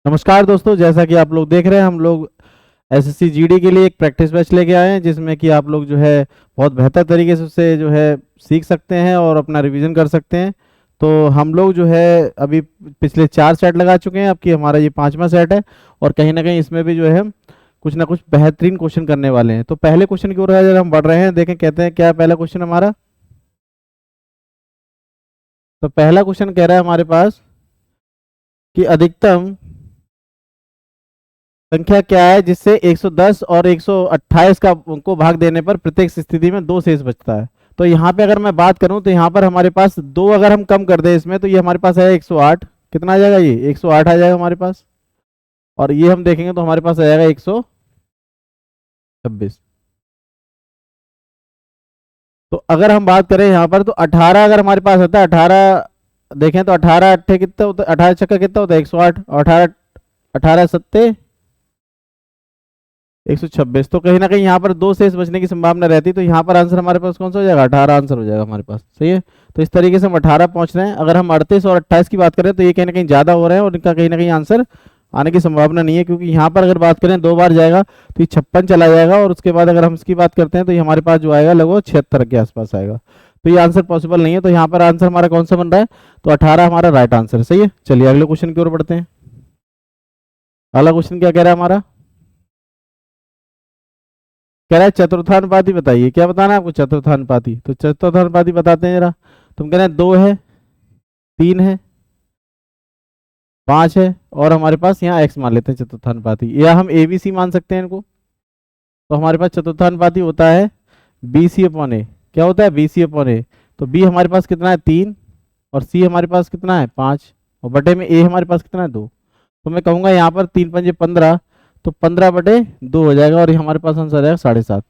नमस्कार दोस्तों, जैसा कि आप लोग देख रहे हैं हम लोग एसएससी जीडी के लिए एक प्रैक्टिस बैच लेके आए हैं जिसमें कि आप लोग जो है बहुत बेहतर तरीके से उससे जो है सीख सकते हैं और अपना रिवीजन कर सकते हैं। तो हम लोग जो है अभी पिछले 4 सेट लगा चुके हैं, अब कि हमारा ये 5वां सेट है और कहीं ना कहीं इसमें भी जो है हम कुछ ना कुछ बेहतरीन क्वेश्चन करने वाले हैं। तो पहले क्वेश्चन की ओर अगर हम बढ़ रहे हैं, देखें कहते हैं क्या पहला क्वेश्चन हमारा। तो पहला क्वेश्चन कह रहा है हमारे पास कि अधिकतम संख्या क्या है जिससे 110 और 128 का को भाग देने पर प्रत्येक स्थिति में दो शेष बचता है। तो यहाँ पे अगर मैं बात करूं तो यहाँ पर हमारे पास दो अगर हम कम कर दें इसमें, तो ये हमारे पास है 108। कितना आ जाएगा? ये 108 आ जाएगा हमारे पास। और ये हम देखेंगे तो हमारे पास आ जाएगा 126। तो अगर हम बात करें यहाँ पर तो 18 अगर हमारे पास होता है, 18 देखें तो 18 अट्ठे कितना होता है, 18 छक्का कितना होता है 108, 18 18 सत्ते 126। तो कहीं ना कहीं यहाँ पर दो शेष बचने की संभावना रहती है, तो यहाँ पर आंसर हमारे पास कौन सा हो जाएगा? 18 आंसर हो जाएगा हमारे पास। सही है। तो इस तरीके से हम 18 पहुंच रहे हैं। अगर हम 38 और 28 की बात करें तो ये कहीं ना कहीं ज्यादा हो रहे हैं और इनका कहीं ना कहीं आंसर आने की संभावना नहीं है, क्योंकि यहाँ पर अगर बात करें 2 बार जाएगा तो ये 56 चला जाएगा और उसके बाद अगर हम इसकी बात करते हैं तो ये हमारे पास जो आएगा लगभग 76 के आसपास आएगा। तो ये आंसर पॉसिबल नहीं है। तो यहाँ पर आंसर हमारा कौन सा बन रहा है? तो 18 हमारा राइट आंसर है। सही है। चलिए अगले क्वेश्चन की ओर बढ़ते हैं। अगला क्वेश्चन क्या कह रहा है हमारा? कह रहा है चतुर्थानुपाती बताइए। क्या बताना है आपको? चतुर्थानुपाती। तो चतुर्थानुपाती बताते हैं जरा। तुम कह रहे हैं 2 है, 3 है, 5 है और हमारे पास यहाँ x मान लेते हैं चतुर्थानुपाती, या हम ए बी सी मान सकते हैं इनको। तो हमारे पास चतुर्थानुपाती होता है बी सी अपॉन ए। क्या होता है? बी सी अपॉन ए। तो बी हमारे पास कितना है? 3। और सी हमारे पास कितना है? 5। और बटे में ए हमारे पास कितना है? 2। तो मैं कहूँगा यहाँ पर 3 पंजे 15, तो 15/2 हो जाएगा और ये हमारे पास आंसर आएगा 7.5।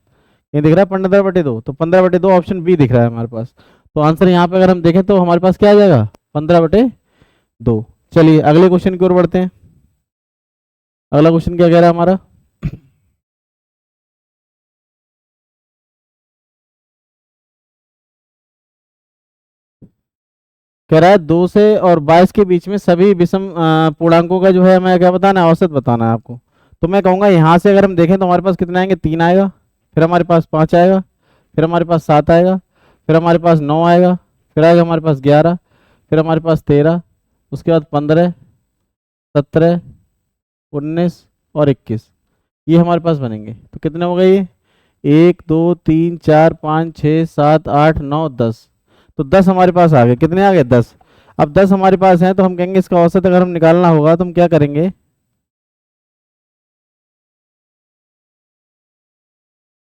ये दिख रहा है 15/2, तो 15/2 ऑप्शन बी दिख रहा है हमारे पास। तो आंसर यहाँ पे अगर हम देखें तो हमारे पास क्या आ जाएगा? 15/2। चलिए अगले क्वेश्चन की ओर बढ़ते हैं। अगला क्वेश्चन क्या कह रहा है हमारा? कह रहा है 2 से और 22 के बीच में सभी विषम पूर्णांकों का जो है हमें क्या बताना है? औसत बताना है आपको। तो मैं कहूँगा यहाँ से अगर हम देखें तो हमारे पास कितना आएंगे? 3 आएगा, फिर हमारे पास 5 आएगा, फिर हमारे पास 7 आएगा, फिर हमारे पास 9 आएगा, फिर आएगा हमारे पास 11, फिर हमारे पास 13, उसके बाद 15, 17, 19 और 21। ये हमारे पास बनेंगे। तो कितने हो गए ये? 1 2 3 4 5 6 7 8 9 10। तो 10 हमारे पास आ गए। कितने आ गए? 10। अब 10 हमारे पास हैं तो हम कहेंगे इसका औसत अगर हम निकालना होगा तो हम क्या करेंगे?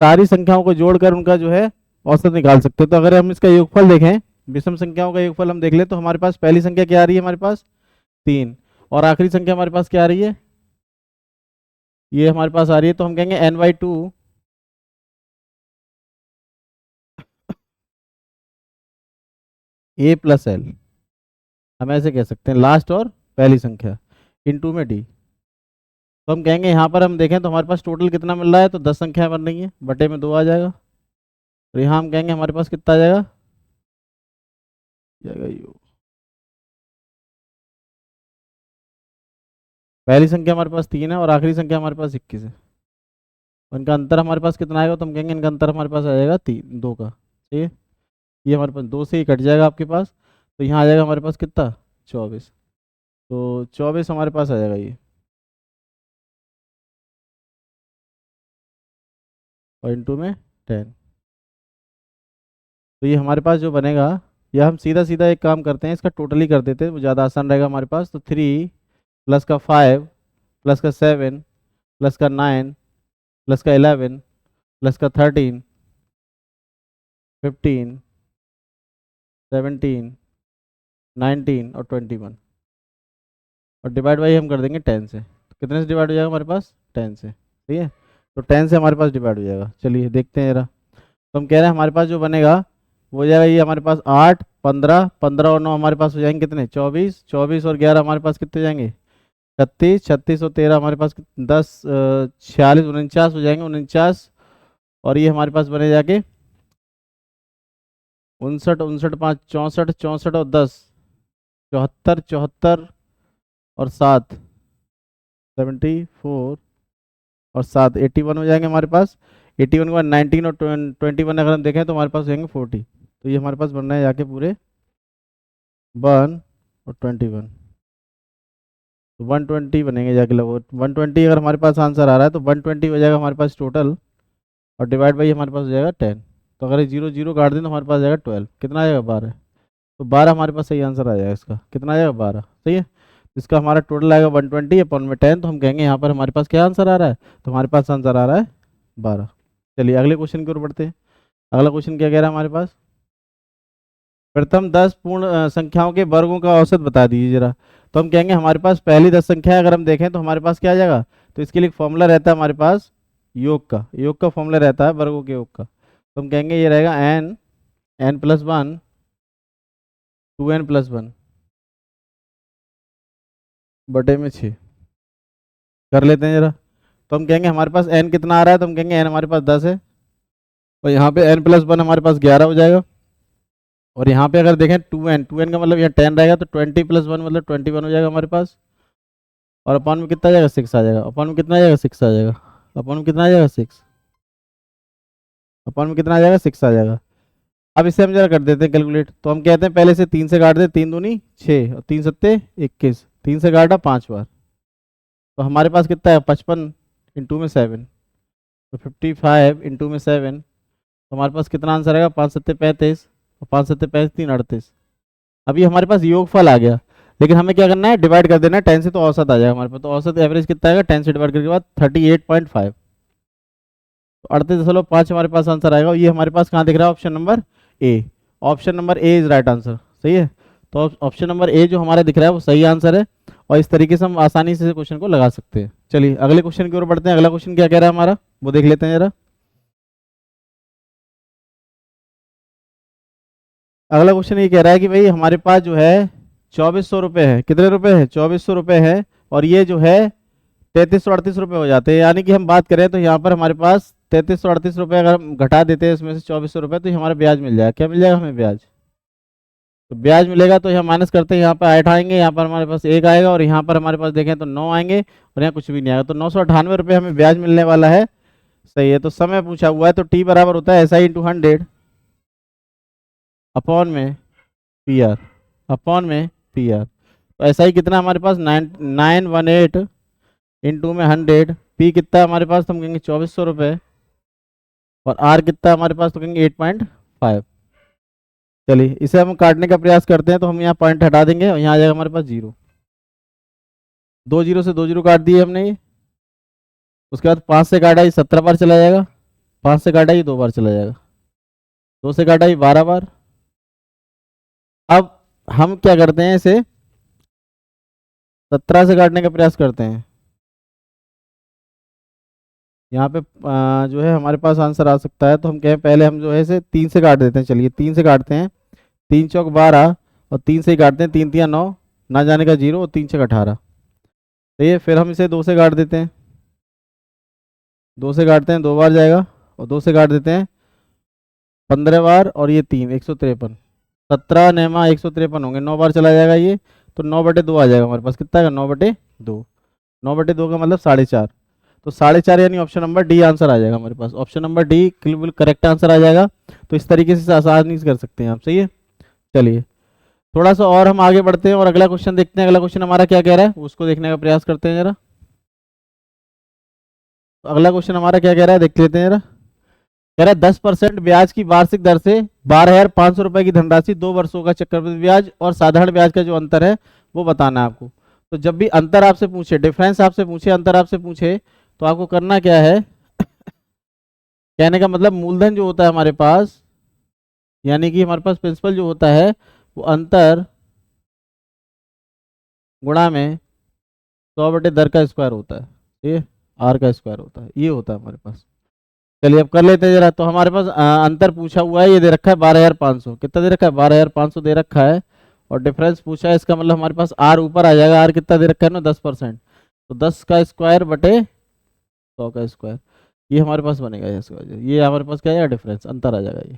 सारी संख्याओं को जोड़कर उनका जो है औसत निकाल सकते हैं। तो अगर हम इसका योगफल देखें, विषम संख्याओं का योगफल हम देख ले, तो हमारे पास पहली संख्या क्या आ रही है? हमारे पास 3। और आखिरी संख्या हमारे पास क्या आ रही है? ये हमारे पास आ रही है। तो हम कहेंगे n/2 a + l। हम ऐसे कह सकते हैं, लास्ट और पहली संख्या इनटू में d। तो हम कहेंगे यहाँ पर हम देखें तो हमारे पास टोटल कितना मिल रहा है? तो 10 संख्याएं बन रही हैं, बटे में 2 आ जाएगा। तो यहाँ हम कहेंगे हमारे पास कितना आ जाएगा? जाएगा ये, पहली संख्या हमारे पास 3 है और आखिरी संख्या हमारे पास 21 है। और इनका अंतर हमारे पास कितना आएगा? तो हम कहेंगे इनका अंतर हमारे पास आ जाएगा 3 2 का। ठीक है। ये हमारे पास 2 से ही कट जाएगा आपके पास। तो यहाँ आ जाएगा हमारे पास कितना? 24। तो 24 हमारे पास आ जाएगा ये। और इंटू में 10। तो ये हमारे पास जो बनेगा, या हम सीधा सीधा एक काम करते हैं, इसका टोटली कर देते हैं, वो ज़्यादा आसान रहेगा हमारे पास। तो 3 प्लस का 5 प्लस का 7 प्लस का 9 प्लस का 11 प्लस का 13 15 17 19 और 21। और डिवाइड बाई हम कर देंगे 10 से। तो कितने से डिवाइड हो जाएगा हमारे पास? 10 से। ठीक है। तो 10 से हमारे पास डिवाइड हो जाएगा। चलिए देखते हैं जरा। तो हम कह रहे हैं हमारे पास जो बनेगा वो हो जाएगा ये हमारे पास 8 15 15 और 9 हमारे पास हो जाएंगे कितने? 24 24 और 11 हमारे पास कितने हो जाएंगे? 36 36 और 13 हमारे पास 10 46 49 हो जाएंगे, 49। और ये हमारे पास बने जाके 59 59 5 64 64 और 10 74 74 और 7 74 और 7 81 हो जाएंगे हमारे पास। 81 के बाद 19 और 21 अगर हम देखें तो हमारे पास हो जाएंगे 40। तो ये हमारे पास बन रहे हैं जाके पूरे 1 और 21। तो 120 बनेंगे जाके लगभग 120। अगर हमारे पास आंसर आ रहा है तो 120 हो जाएगा हमारे पास टोटल, और डिवाइड बाई हमारे पास हो जाएगा 10। तो अगर ये 0 0 काट दें तो हमारे पास जाएगा 12। कितना आ जाएगा 12। तो 12 हमारे पास सही आंसर आ जाएगा इसका। कितना आ जाएगा 12, सही है। इसका हमारा टोटल आएगा 120 अपॉन में 10। तो हम कहेंगे यहाँ पर हमारे पास क्या आंसर आ रहा है, तो हमारे पास आंसर आ रहा है 12। चलिए अगले क्वेश्चन की ओर बढ़ते हैं। अगला क्वेश्चन क्या कह रहा है हमारे पास, प्रथम 10 पूर्ण संख्याओं के वर्गों का औसत बता दीजिए जरा। तो हम कहेंगे हमारे पास पहली 10 संख्या है, अगर हम देखें तो हमारे पास क्या आ जाएगा, तो इसके लिए एक फॉर्मूला रहता है हमारे पास योग का फॉर्मूला रहता है वर्गों के योग का। तो हम कहेंगे ये रहेगा n+1 2n+1 बटे में 6। कर लेते हैं जरा। तो हम कहेंगे हमारे पास n कितना आ रहा है, तो हम कहेंगे n हमारे पास 10 है, और यहाँ पे n+1 हमारे पास 11 हो जाएगा। और यहाँ पे अगर देखें 2n का मतलब यहाँ 10 रहेगा, तो 20+1 मतलब 21 हो जाएगा हमारे पास। और अपॉन में कितना आ जाएगा 6 आ जाएगा। अपॉन में कितना आ जाएगा 6 आ जाएगा। अपॉन में कितना आ जाएगा 6। अपॉन में कितना आ जाएगा 6 आ जाएगा। अब इसे हम जरा कर देते हैं कैलकुलेट। तो हम कहते हैं पहले से 3 से काट दे, 3 दूनी 6 और 3 सत्ते 21, 3 से काटा 5 बार। तो हमारे पास कितना है 55 इंटू में 7, तो 55 इंटू में 7। तो हमारे पास कितना आंसर आएगा 5 सत्ते 35 और 5 सत्ते 35 3 38। अभी हमारे पास योगफल आ गया, लेकिन हमें क्या करना है डिवाइड कर देना है 10 से, तो औसत आ जाएगा हमारे पास। तो औसत एवरेज कितना आएगा 10 से डिवाइड करने के बाद 38.5। तो 38.5 हमारे पास आंसर आएगा। और ये हमारे पास कहाँ दिख रहा है, option number A. Option number A is right answer, सही है। तो ऑप्शन नंबर ए जो हमारा दिख रहा है वो सही आंसर है, और इस तरीके से हम आसानी से क्वेश्चन को लगा सकते हैं। चलिए अगले क्वेश्चन की ओर बढ़ते हैं। अगला क्वेश्चन क्या कह रहा है हमारा, वो देख लेते हैं जरा। अगला क्वेश्चन ये कह रहा है कि भाई हमारे पास जो है 2400 रुपये है। कितने रुपए है 2400 रुपये है, और ये जो है 3338 रुपये हो जाते हैं। यानी कि हम बात करें तो यहाँ पर हमारे पास 3338 रुपये अगर हम घटा देते हैं इसमें से 2400 रुपये, तो ये हमारा ब्याज मिल जाएगा। क्या मिल जाएगा हमें ब्याज, तो ब्याज मिलेगा। तो यहाँ माइनस करते हैं, यहाँ पर 8 आएंगे, यहाँ पर हमारे पास 1 आएगा, और यहाँ पर हमारे पास देखें तो 9 आएंगे, और यहाँ कुछ भी नहीं आएगा। तो 998 रुपये हमें ब्याज मिलने वाला है, सही है। तो समय पूछा हुआ है, तो टी बराबर होता है SI इंटू 100 अपॉन में PR, अपॉन में PR। तो SI कितना हमारे पास 918 इंटू में 100। P कितना है हमारे पास, तो हम कहेंगे 2400 रुपये, और R कितना है हमारे पास, तो कहेंगे 8.5। चलिए इसे हम काटने का प्रयास करते हैं। तो हम यहाँ पॉइंट हटा देंगे, और यहाँ आ जाएगा हमारे पास 0। 2 0 से 2 0 काट दिए हमने ये। उसके बाद 5 से काटा ये 17 बार चला जाएगा, 5 से काटा ये 2 बार चला जाएगा, 2 से काटा ये 12 बार। अब हम क्या करते हैं, इसे 17 से काटने का प्रयास करते हैं। यहाँ पे जो है हमारे पास आंसर आ सकता है। तो हम कहें पहले हम जो है इसे 3 से काट देते हैं। चलिए 3 से काटते हैं, 3 चौक 12, और 3 से ही काटते हैं, 3 3 9, ना जाने का 0, और 3 6 18। तो ये फिर हम इसे 2 से काट देते हैं, 2 से काटते हैं 2 बार जाएगा, और 2 से काट देते हैं 15 बार, और ये 3 153, 17 नेमा 153 होंगे, 9 बार चला जाएगा ये। तो 9/2 आ जाएगा हमारे पास। कितना है 9/2, 9/2 का मतलब 4.5। तो 4.5 यानी ऑप्शन नंबर डी आंसर आ जाएगा हमारे पास। ऑप्शन नंबर डी बिल्कुल करेक्ट आंसर आ जाएगा। तो इस तरीके से आसानी से कर सकते हैं आप, सही है। चलिए थोड़ा सा और हम आगे बढ़ते हैं, और अगला क्वेश्चन देखते हैं। अगला क्वेश्चन हमारा क्या कह रहा है उसको देखने का प्रयास करते हैं जरा। तो अगला क्वेश्चन हमारा क्या कह रहा है देख लेते हैं जरा। कह रहा है 10% ब्याज की वार्षिक दर से 12,500 रुपए की धनराशि 2 वर्षों का चक्रवृद्धि ब्याज और साधारण ब्याज का जो अंतर है वो बताना है आपको। तो जब भी अंतर आपसे पूछे, डिफरेंस आपसे पूछे, अंतर आपसे पूछे, तो आपको करना क्या है कहने का मतलब मूलधन जो होता है हमारे पास, यानी कि हमारे पास प्रिंसिपल जो होता है वो अंतर गुणा में 100/दर का स्क्वायर होता है, ये R का स्क्वायर होता है, ये होता है हमारे पास। चलिए अब कर लेते हैं जरा। तो हमारे पास अंतर पूछा हुआ है, ये दे रखा है 12,500। कितना दे रखा है 12,500 दे रखा है, और डिफरेंस पूछा है, इसका मतलब हमारे पास R ऊपर आ जाएगा। R कितना दे रखा है ना 10%, तो 10 का स्क्वायर बटे 100 का स्क्वायर, ये हमारे पास बनेगा। ये हमारे पास क्या आएगा डिफरेंस, अंतर आ जाएगा।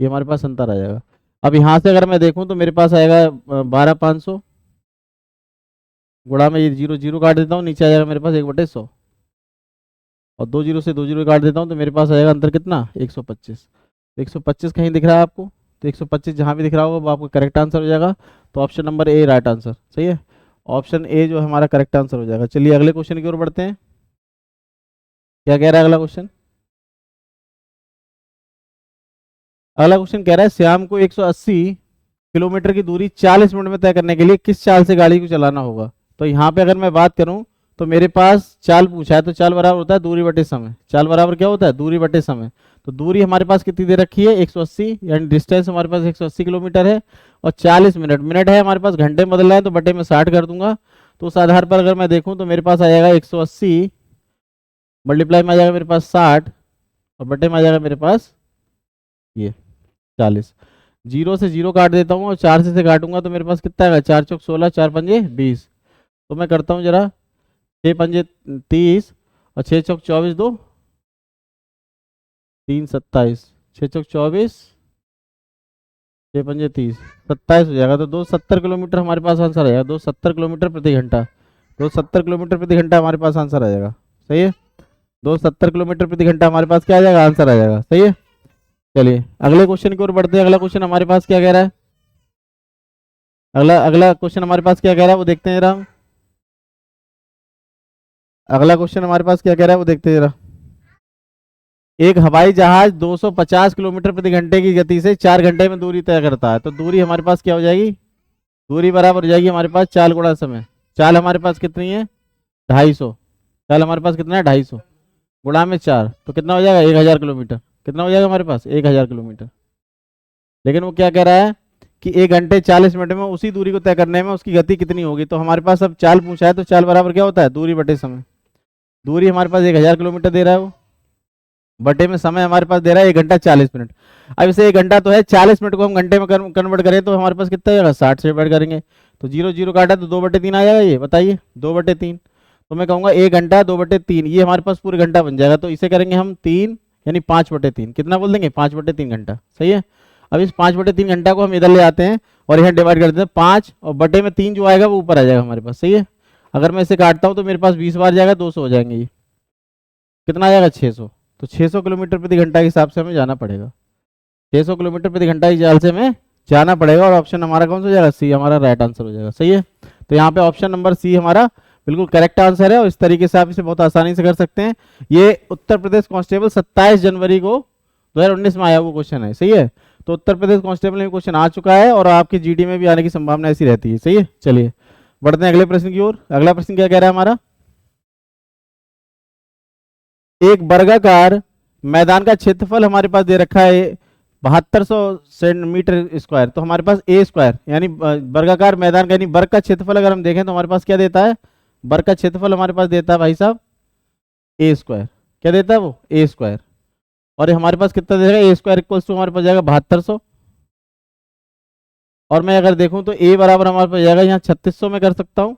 ये हमारे पास अंतर आ जाएगा। अब यहाँ से अगर मैं देखूँ तो मेरे पास आएगा 12,500 गुणा में ये 0 0 काट देता हूँ, नीचे आ जाएगा मेरे पास 1/100, और 2 0 से 2 0 काट देता हूँ तो मेरे पास आ जाएगा अंतर कितना, 125। 125 कहीं दिख रहा है आपको, तो 125 जहाँ भी दिख रहा होगा वो आपका करेक्ट आंसर हो जाएगा। तो option number A right answer, सही है, ऑप्शन ए जो है हमारा करेक्ट आंसर हो जाएगा। चलिए अगले क्वेश्चन की ओर बढ़ते हैं। क्या कह रहा है अगला क्वेश्चन? अगला क्वेश्चन कह रहा है श्याम को 180 किलोमीटर की दूरी 40 मिनट में तय करने के लिए किस चाल से गाड़ी को चलाना होगा। तो यहाँ पे अगर मैं बात करूँ तो मेरे पास चाल पूछा है, तो चाल बराबर होता है दूरी बटे समय। चाल बराबर क्या होता है, दूरी बटे समय। तो दूरी हमारे पास कितनी दे रखी है, 180, यानी डिस्टेंस हमारे पास 180 किलोमीटर है, और 40 मिनट, मिनट है हमारे पास घंटे में बदल रहा है तो बटे में 60 कर दूंगा। तो उस आधार पर अगर मैं देखूँ तो मेरे पास आ जाएगा 180 मल्टीप्लाई में आ जाएगा मेरे पास 60, और बटे में आ जाएगा मेरे पास ये 40। 0 से 0 काट देता हूँ और 4 से काटूंगा तो मेरे पास कितना आएगा, 4 चौक 16, 4 पंजे 20। तो मैं करता हूँ जरा, 6 पंजे 30 और 6 चौक 24, 2 3 27, 6 चौक 24, 6 पंजे 30, 27 हो जाएगा। तो 270 किलोमीटर हमारे पास आंसर आएगा, 270 किलोमीटर प्रति घंटा। 270 किलोमीटर प्रति घंटा हमारे पास आंसर आ जाएगा, सही है। 270 किलोमीटर प्रति घंटा हमारे पास क्या आ जाएगा, आंसर आ जाएगा, सही है। चलिए अगले क्वेश्चन की ओर बढ़ते हैं। अगला क्वेश्चन हमारे पास क्या कह रहा है, अगला क्वेश्चन हमारे पास क्या कह रहा है वो देखते हैं जरा। अगला क्वेश्चन हमारे पास क्या कह रहा है वो देखते हैं जरा। एक हवाई जहाज 250 किलोमीटर प्रति घंटे की गति से 4 घंटे में दूरी तय करता है, तो दूरी हमारे पास क्या हो जाएगी, दूरी बराबर हो जाएगी हमारे पास चाल गुणा समय। चाल हमारे पास कितनी है, 250। चाल हमारे पास कितना है, 250 गुणा में 4, तो कितना हो जाएगा, 1000 किलोमीटर। कितना हो जाएगा हमारे पास, 1000 किलोमीटर। लेकिन वो क्या कह रहा है कि 1 घंटे 40 मिनट में उसी दूरी को तय करने में उसकी गति कितनी होगी। तो हमारे पास अब चाल पूछा है, तो चाल बराबर क्या होता है, दूरी बटे समय। दूरी हमारे पास 1000 किलोमीटर दे रहा है वो, बटे में समय हमारे पास दे रहा है 1 घंटा 40 मिनट। अब इसे 1 घंटा तो है, 40 मिनट को हम घंटे में कन्वर्ट करें तो हमारे पास कितना आएगा, 60 से डिवाइड करेंगे तो 0 0 काटा तो 2/3 आ जाएगा। ये बताइए 2/3, तो मैं कहूँगा 1 घंटा 2/3, ये हमारे पास पूरे घंटा बन जाएगा। तो इसे करेंगे हम 3, यानी 5/3। कितना बोल देंगे, 5/3 घंटा, सही है। अब इस 5/3 घंटा को हम इधर ले आते हैं और यहाँ डिवाइड कर देते हैं 5, और बटे में 3 जो आएगा वो ऊपर आ जाएगा हमारे पास, सही है। अगर मैं इसे काटता हूँ तो मेरे पास 20 बार जाएगा, 200 हो जाएंगे। ये कितना आ जाएगा, 600। तो 600 किलोमीटर प्रति घंटा के हिसाब से हमें जाना पड़ेगा, 600 किलोमीटर प्रति घंटा की चाल से हमें जाना पड़ेगा। और ऑप्शन हमारा कौन सा हो जाएगा, सी हमारा राइट आंसर हो जाएगा, सही है। तो यहाँ पे ऑप्शन नंबर सी हमारा बिल्कुल करेक्ट आंसर है, और इस तरीके से आप इसे बहुत आसानी से कर सकते हैं। ये उत्तर प्रदेश कांस्टेबल 27 जनवरी को 2019 में आया वो क्वेश्चन है, सही है। तो उत्तर प्रदेश कांस्टेबल में क्वेश्चन आ चुका है और आपके जीडी में भी आने की संभावना ऐसी रहती है, सही है। चलिए बढ़ते हैं अगले प्रश्न की ओर। अगला प्रश्न क्या कह रहा है हमारा, एक वर्गाकार मैदान का क्षेत्रफल हमारे पास दे रखा है 7200 सेंटीमीटर स्क्वायर। तो हमारे पास ए स्क्वायर, यानी वर्गाकार मैदान का, यानी वर्ग का क्षेत्रफल अगर हम देखें तो हमारे पास क्या देता है, वर्ग का क्षेत्रफल हमारे पास देता है भाई साहब ए स्क्वायर। क्या देता है वो, ए स्क्वायर। और ये हमारे पास कितना दे देगा, ए स्क्वायर इक्वल्स टू हमारे पास जाएगा 7200। और मैं अगर देखूं तो ए बराबर हमारे पास जाएगा यहाँ 3600 में कर सकता हूँ,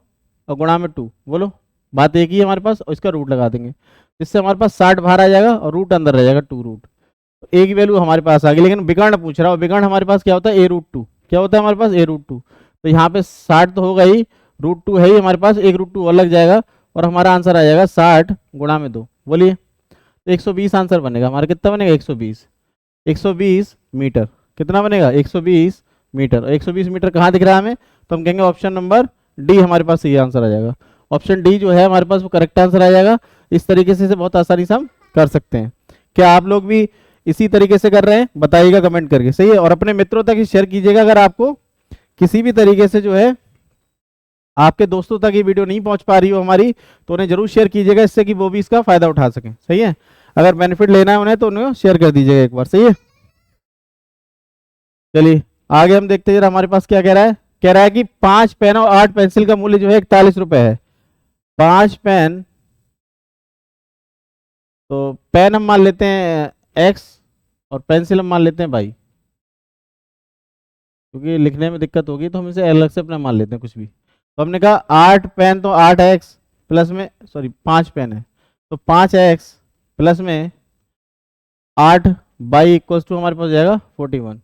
और गुणा में 2। बोलो बात एक ही है हमारे पास, और इसका रूट लगा देंगे, इससे हमारे पास 60 बाहर आ जाएगा और रूट अंदर रह जाएगा 2 रूट। तो ए की वैल्यू हमारे पास आ गई। लेकिन विकर्ण पूछ रहा है, विकर्ण हमारे पास क्या होता है, a√2। क्या होता है हमारे पास, a√2। तो यहाँ पे 60 तो होगा ही, √2 है ही हमारे पास, एक √2 और लग जाएगा, और हमारा आंसर आ जाएगा 60 गुणा में 2। बोलिए तो 120 आंसर बनेगा हमारा। कितना बनेगा, 120। 120 मीटर। कितना बनेगा, 120 मीटर। 120 मीटर कहाँ दिख रहा है हमें, तो हम कहेंगे ऑप्शन नंबर डी हमारे पास ये आंसर आ जाएगा। ऑप्शन डी जो है हमारे पास वो करेक्ट आंसर आ जाएगा। इस तरीके से बहुत आसानी से हम कर सकते हैं। क्या आप लोग भी इसी तरीके से कर रहे हैं, बताइएगा कमेंट करके, सही है। और अपने मित्रों तक शेयर कीजिएगा, अगर आपको किसी भी तरीके से जो है आपके दोस्तों तक ये वीडियो नहीं पहुंच पा रही हो हमारी, तो उन्हें जरूर शेयर कीजिएगा, इससे कि वो भी इसका फायदा उठा सकें, सही है। अगर बेनिफिट लेना है उन्हें तो उन्हें शेयर कर दीजिएगा एक बार, सही है। चलिए आगे हम देखते हैं जरा हमारे पास क्या कह रहा है। कह रहा है कि 5 पेन और 8 पेंसिल का मूल्य जो है 41 रुपए है। 5 पेन, तो पेन हम मान लेते हैं x और पेंसिल हम मान लेते हैं y, क्योंकि लिखने में दिक्कत होगी तो हम इसे अलग से अपना मान लेते हैं कुछ भी। तो हमने कहा 8 पेन तो 8x प्लस में, सॉरी 5 पेन है तो 5x प्लस में 8 बाई इक्वल्स टू हमारे पास हो जाएगा 41।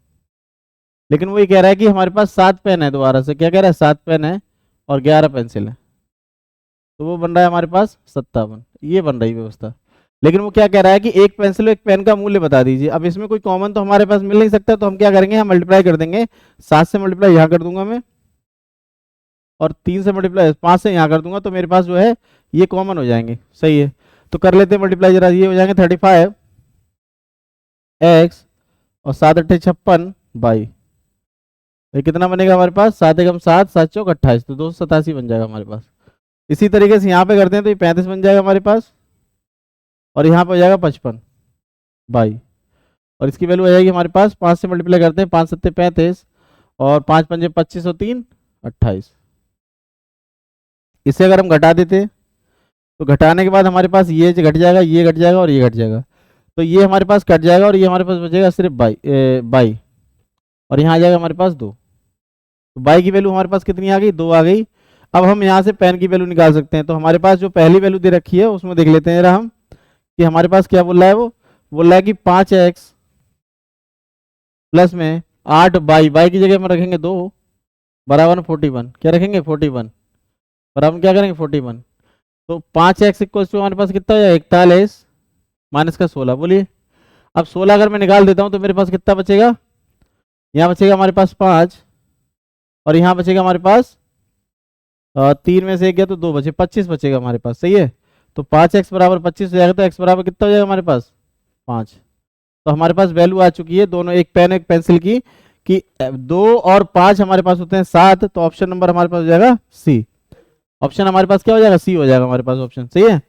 लेकिन वो ये कह रहा है कि हमारे पास 7 पेन है, दोबारा से क्या कह रहा है, 7 पेन है और 11 पेंसिल है। तो वो बन रहा है हमारे पास 57। ये बन रही व्यवस्था। लेकिन वो क्या कह रहा है कि एक पेंसिल और एक पेन का मूल्य बता दीजिए। अब इसमें कोई कॉमन तो हमारे पास मिल नहीं सकता, तो हम क्या करेंगे, हम मल्टीप्लाई कर देंगे। 7 से मल्टीप्लाई यहाँ कर दूंगा मैं, और 3 से मल्टीप्लाई 5 से यहाँ कर दूंगा, तो मेरे पास जो है ये कॉमन हो जाएंगे। सही है, तो कर लेते हैं मल्टीप्लाई जरा। ये हो जाएंगे 35 एक्स और 7 अट्ठे 56 बाई। ये कितना बनेगा हमारे पास, 7 एकम 7, 7 चौक 28, तो 287 बन जाएगा हमारे पास। इसी तरीके से यहाँ पे करते हैं तो ये 35 बन जाएगा हमारे पास, और यहाँ पे हो जाएगा 55 बाई, और इसकी वैल्यू आ जाएगी हमारे पास, 5 से मल्टीप्लाई करते हैं, 5 सत्ते 35 और 5 पंजे 25 और 3 28। इसे अगर हम घटा देते तो घटाने के बाद हमारे पास ये घट जाएगा, ये घट जाएगा और ये घट जाएगा, तो ये हमारे पास कट जाएगा और ये हमारे पास बचेगा सिर्फ बाई, और यहाँ आ जाएगा हमारे पास 2। तो बाई की वैल्यू हमारे पास कितनी आ गई, 2 आ गई। अब हम यहाँ से पेन की वैल्यू निकाल सकते हैं। तो हमारे पास जो पहली वैल्यू दे रखी है उसमें देख लेते हैं जरा हम कि हमारे पास क्या बोल रहा है। वो बोल रहा है कि 5x प्लस में 8 बाई की जगह में रखेंगे 2 बराबर 41। क्या रखेंगे, 41 बराबर क्या करेंगे 41। तो 5x इक्वल टू हमारे पास कितना हो जाएगा, 41 माइनस का 16। बोलिए, अब 16 अगर मैं निकाल देता हूँ तो मेरे पास कितना बचेगा, यहाँ बचेगा हमारे पास 5, और यहाँ बचेगा हमारे पास 3 में से 1 गया तो 2 बचे, 25 बचेगा हमारे पास। सही है, तो 5x बराबर 25 हो जाएगा, तो x बराबर कितना हो जाएगा हमारे पास 5। तो हमारे पास वैल्यू आ चुकी है दोनों, एक पेन एक पेंसिल की, कि 2 और 5 हमारे पास होते हैं 7। तो ऑप्शन नंबर हमारे पास हो जाएगा सी। ऑप्शन हमारे पास क्या हो जाएगा, सी हो जाएगा हमारे पास ऑप्शन। सही है,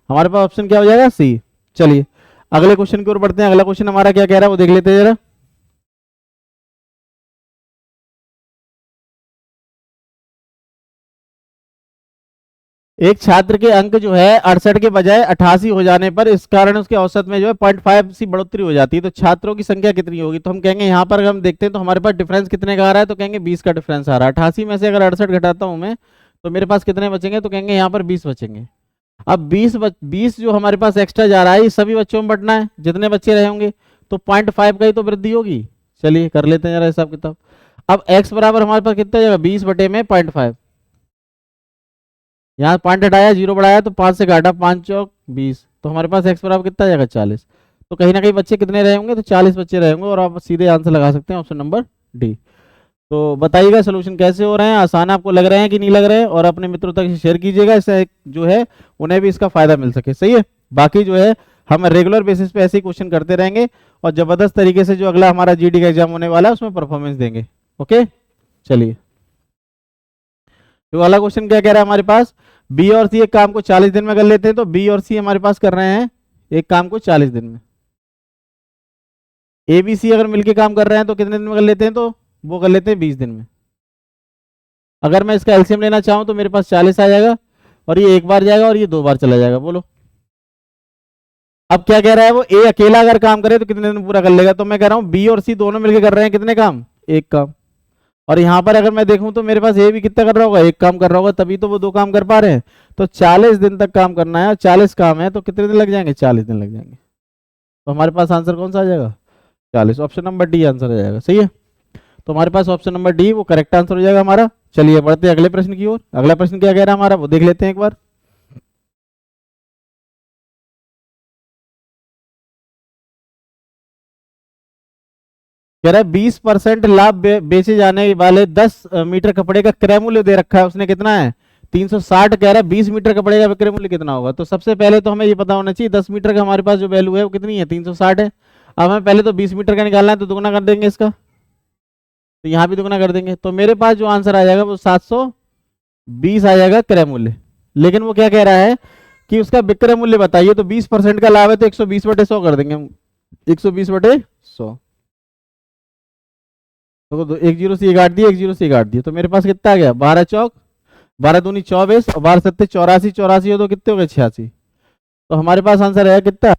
हमारे पास ऑप्शन क्या हो जाएगा, सी। चलिए अगले क्वेश्चन की ओर बढ़ते हैं। अगला क्वेश्चन हमारा क्या कह रहा है वो देख लेते हैं जरा। एक छात्र के अंक जो है 68 के बजाय 88 हो जाने पर इस कारण उसके औसत में जो है 0.5 सी बढ़ोतरी हो जाती है, तो छात्रों की संख्या कितनी होगी। तो हम कहेंगे यहाँ पर अगर हम देखते हैं तो हमारे पास डिफरेंस कितने का आ रहा है, तो कहेंगे 20 का डिफरेंस आ रहा है। 88 में से अगर 68 घटाता हूँ मैं तो मेरे पास कितने बचेंगे, तो कहेंगे यहाँ पर 20 बचेंगे। अब 20 जो हमारे पास एक्स्ट्रा जा रहा है ये सभी बच्चों में बंटना है, जितने बच्चे रहे होंगे, तो 0.5 का ही तो वृद्धि होगी। चलिए कर लेते हैं जरा हिसाब किताब। अब x बराबर हमारे पास कितना जाएगा, 20 बटे में 0.5, यहाँ 5 हटाया 0 बढ़ाया तो 5 से घाटा 5 चौक 20, तो हमारे पास x बराबर कितना जाएगा 40। तो कहीं ना कहीं बच्चे कितने रहे होंगे, तो 40 बच्चे रहे होंगे, और आप सीधे आंसर लगा सकते हैं ऑप्शन नंबर डी। तो बताइएगा सोल्यूशन कैसे हो रहे हैं, आसान आपको लग रहे हैं कि नहीं लग रहे हैं, और अपने मित्रों तक शेयर कीजिएगा, इससे जो है उन्हें भी इसका फायदा मिल सके। सही है, बाकी जो है हम रेगुलर बेसिस पे ऐसे ही क्वेश्चन करते रहेंगे, और जबरदस्त तरीके से जो अगला हमारा जीडी का एग्जाम होने वाला है उसमें परफॉर्मेंस देंगे। ओके, चलिए तो अगला क्वेश्चन क्या कह रहा है हमारे पास, बी और सी एक काम को 40 दिन में कर लेते हैं। तो बी और सी हमारे पास कर रहे हैं एक काम को 40 दिन में। ए बी सी अगर मिलके काम कर रहे हैं तो कितने दिन में कर लेते हैं, तो वो कर लेते हैं 20 दिन में। अगर मैं इसका एलसीएम लेना चाहूं तो मेरे पास 40 आ जाएगा, और ये एक बार जाएगा और ये 2 बार चला जाएगा। बोलो अब क्या कह रहा है वो, ए अकेला अगर काम करे तो कितने दिन में पूरा कर लेगा। तो मैं कह रहा हूँ बी और सी दोनों मिलकर कर रहे हैं कितने काम, एक काम। और यहाँ पर अगर मैं देखूं तो मेरे पास ए भी कितना कर रहा होगा, एक काम कर रहा होगा, तभी तो वो 2 काम कर पा रहे हैं। तो 40 दिन तक काम करना है, और 40 काम है, तो कितने दिन लग जाएंगे, 40 दिन लग जाएंगे। तो हमारे पास आंसर कौन सा आ जाएगा, 40। ऑप्शन नंबर डी आंसर आ जाएगा। सही है, तो हमारे पास ऑप्शन नंबर डी वो करेक्ट आंसर हो जाएगा हमारा। चलिए बढ़ते हैं अगले प्रश्न की ओर। अगला प्रश्न क्या कह रहा है हमारा वो देख लेते हैं एक बार। कह रहा है 20% लाभ बेचे जाने वाले 10 मीटर कपड़े का क्रय मूल्य दे रखा है, उसने कितना है 360। कह रहा है 20 मीटर कपड़े का विक्रय मूल्य कितना होगा। तो सबसे पहले तो हमें ये पता होना चाहिए 10 मीटर का हमारे पास जो वैल्यू है वो कितनी है, 360 है। अब हमें पहले तो 20 मीटर का निकालना है, तो दुगना कर देंगे इसका, तो यहाँ भी दुगना कर देंगे। तो मेरे पास जो आंसर आ जाएगा वो 720 आ जाएगा क्रय मूल्य। लेकिन वो क्या कह रहा है कि उसका विक्रय मूल्य बताइए। तो 20% का लाभ है तो 120 बटे 100 कर देंगे हम, 120 बटे 100। तो एक जीरो से काट दिया, एक जीरो से काट दिया, तो मेरे पास कितना आ गया 12 चौक 12 दूनी 24 और 12 सत्ते 84, 84 हो तो कितने हो गए 86। तो हमारे पास आंसर है कितना